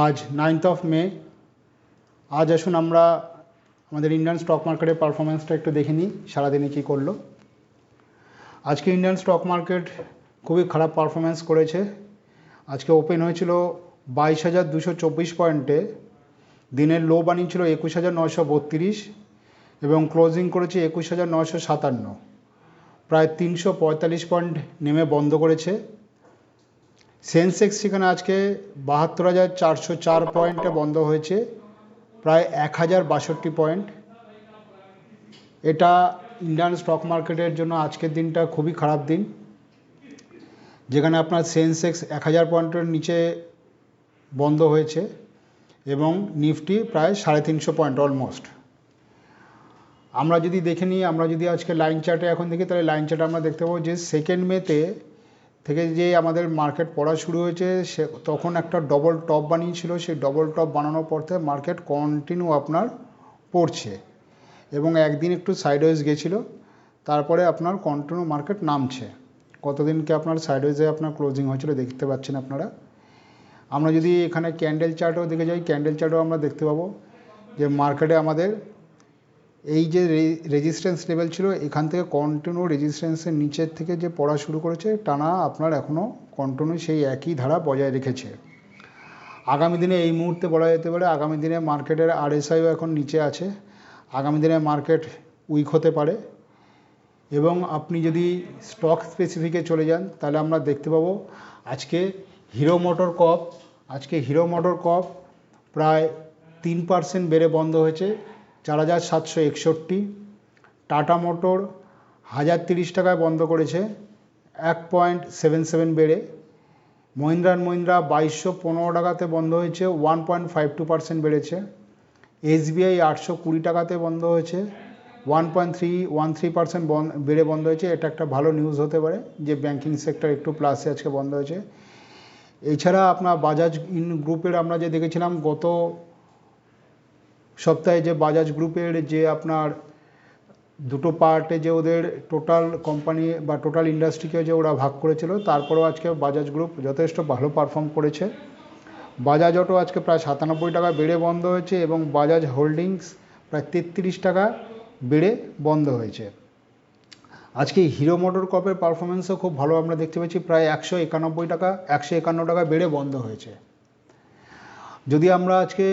আজ 9th মে। আজ আসুন আমরা আমাদের ইন্ডিয়ান স্টক মার্কেটের পারফরমেন্সটা একটু দেখে নিই সারাদিনে কী করলো। আজকে ইন্ডিয়ান স্টক মার্কেট খুবই খারাপ পারফরমেন্স করেছে। আজকে ওপেন হয়েছিল 22,224 পয়েন্টে, দিনের লো বানিয়েছিল 21,932 এবং ক্লোজিং করেছে 21,957, প্রায় 345 পয়েন্ট নেমে বন্ধ করেছে। সেন্সেক্স সেখানে আজকে 72,404 পয়েন্টে বন্ধ হয়েছে, প্রায় 1,062 পয়েন্ট। এটা ইন্ডিয়ান স্টক মার্কেটের জন্য আজকের দিনটা খুবই খারাপ দিন, যেখানে আপনার সেন্সেক্স 1,000 পয়েন্টের নিচে বন্ধ হয়েছে এবং নিফটি প্রায় 350 পয়েন্ট অলমোস্ট। আমরা যদি দেখে নিই, আমরা যদি আজকে লাইন চার্টে এখন দেখি, তাহলে লাইন চার্টে আমরা দেখতে পাবো যে 2 মেতে থেকে যে আমাদের মার্কেট পড়া শুরু হয়েছে, সে তখন একটা ডবল টপ বানিয়েছিল। সেই ডবল টপ বানানোর পর থেকে মার্কেট কন্টিনিউ আপনার পড়ছে এবং একদিন একটু সাইডওয়েজ গেছিলো, তারপরে আপনার কন্টিনিউ মার্কেট নামছে। কতদিনকে আপনার সাইডওয়েজে আপনার ক্লোজিং হয়েছিল দেখতে পাচ্ছেন আপনারা। আমরা যদি এখানে ক্যান্ডেল চার্টও দেখে যাই, ক্যান্ডেল চার্টও আমরা দেখতে পাবো যে মার্কেটে আমাদের এই যে রেজিস্ট্যান্স লেভেল ছিল, এখান থেকে কন্টিনিউ রেজিস্ট্যান্সের নিচের থেকে যে পড়া শুরু করেছে টানা আপনার এখনও কন্টিনিউ সেই একই ধারা বজায় রেখেছে। আগামী দিনে এই মুহূর্তে বলা যেতে পারে আগামী দিনে মার্কেটের RSIও এখন নিচে আছে। আগামী দিনে মার্কেট উইক হতে পারে এবং আপনি যদি স্টক স্পেসিফিকে চলে যান, তাহলে আমরা দেখতে পাবো আজকে হিরো মোটর কর্প প্রায় 3% বেড়ে বন্ধ হয়েছে, 4,761। টাটা মোটর 1,030 টাকায় বন্ধ করেছে, 1.77 বেড়ে। মহিন্দ্রা অ্যান্ড মহিন্দ্রা 2,215 টাকাতে বন্ধ হয়েছে, 1.52% বেড়েছে। SBI 820 টাকাতে বন্ধ হয়েছে, 1.313% বেড়ে বন্ধ হয়েছে। এটা একটা ভালো নিউজ হতে পারে যে ব্যাংকিং সেক্টর একটু প্লাসে আজকে বন্ধ হয়েছে। এছাড়া আপনার বাজাজ গ্রুপের আমরা যে দেখেছিলাম গত সপ্তাহে, যে বাজাজ গ্রুপের যে আপনার দুটো পার্টে যে ওদের টোটাল কোম্পানি বা টোটাল ইন্ডাস্ট্রিকে যে ওরা ভাগ করেছিল, তারপরেও আজকে বাজাজ গ্রুপ যথেষ্ট ভালো পারফর্ম করেছে। বাজাজ অটো আজকে প্রায় 97 টাকা বেড়ে বন্ধ হয়েছে এবং বাজাজ হোল্ডিংস প্রায় 33 টাকা বেড়ে বন্ধ হয়েছে। আজকে হিরো মোটর কর্পের পারফরমেন্সও খুব ভালো আমরা দেখতে পাচ্ছি, প্রায় 151 টাকা বেড়ে বন্ধ হয়েছে। যদি আমরা আজকে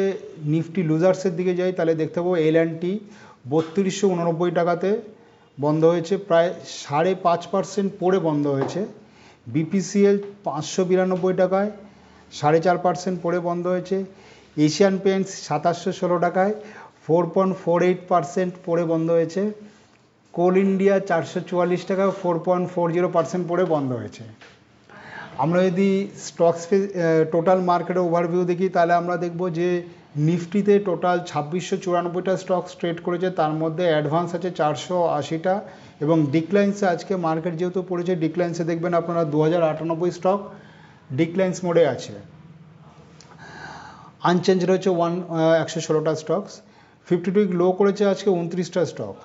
নিফটি লুজার্সের দিকে যাই, তাহলে দেখতে পাবো L&T 3289 টাকাতে বন্ধ হয়েছে, প্রায় 5.5% পড়ে বন্ধ হয়েছে। BPCL 592 টাকায় 4.5% পড়ে বন্ধ হয়েছে। এশিয়ান পেন্টস 2716 টাকায় 4.48% পড়ে বন্ধ হয়েছে। কোল ইন্ডিয়া 444 টাকায় 4.40% পড়ে বন্ধ হয়েছে। আমরা যদি টোটাল মার্কেটে ওভারভিউ দেখি, তাহলে আমরা দেখব যে নিফটিতে টোটাল 2694টা স্টকস ট্রেড করেছে, তার মধ্যে অ্যাডভান্স আছে 480টা এবং ডিক্লাইন্সে আজকে মার্কেট যেহেতু পড়েছে, ডিক্লাইন্সে দেখবেন আপনারা 2098 স্টক ডিক্লাইন্স মোডে আছে। আনচেঞ্জ রয়েছে 116টা স্টকস। 52 উইক লো করেছে আজকে 29টা স্টক।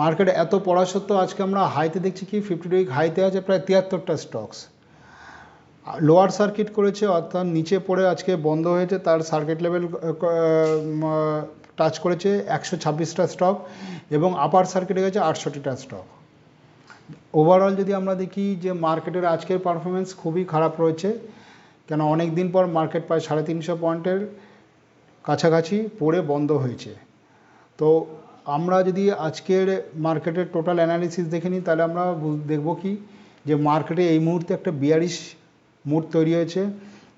মার্কেট এত পড়া সত্ত্বেও আজকে আমরা হাইতে দেখছি কি 52 উইক হাইতে আছে প্রায় 73টা স্টকস। লোয়ার সার্কিট করেছে, অর্থাৎ নিচে পড়ে আজকে বন্ধ হয়েছে, তার সার্কিট লেভেল টাচ করেছে 126টা স্টক এবং আপার সার্কিটে গেছে 68টা স্টক। ওভারঅল যদি আমরা দেখি যে মার্কেটের আজকের পারফরমেন্স খুবই খারাপ রয়েছে, কেন অনেক দিন পর মার্কেট প্রায় 350 পয়েন্টের কাছাকাছি পড়ে বন্ধ হয়েছে। তো আমরা যদি আজকের মার্কেটের টোটাল অ্যানালিসিস দেখে নিই, তাহলে আমরা দেখব কি যে মার্কেটে এই মুহূর্তে একটা বিয়ারিশ মুড তৈরি হয়েছে,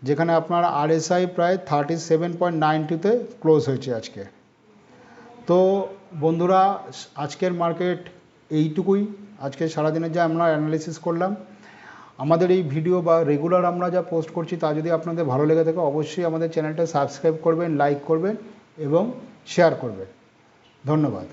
যেখানে আপনার RSI প্রায় 37.92তে ক্লোজ হয়েছে আজকে। তো বন্ধুরা, আজকের মার্কেট এইটুকুই। আজকে সারাদিনের যা আমরা অ্যানালিসিস করলাম, আমাদের এই ভিডিও বা রেগুলার আমরা যা পোস্ট করছি তা যদি আপনাদের ভালো লেগে থাকে, অবশ্যই আমাদের চ্যানেলটা সাবস্ক্রাইব করবেন, লাইক করবেন এবং শেয়ার করবেন। ধন্যবাদ।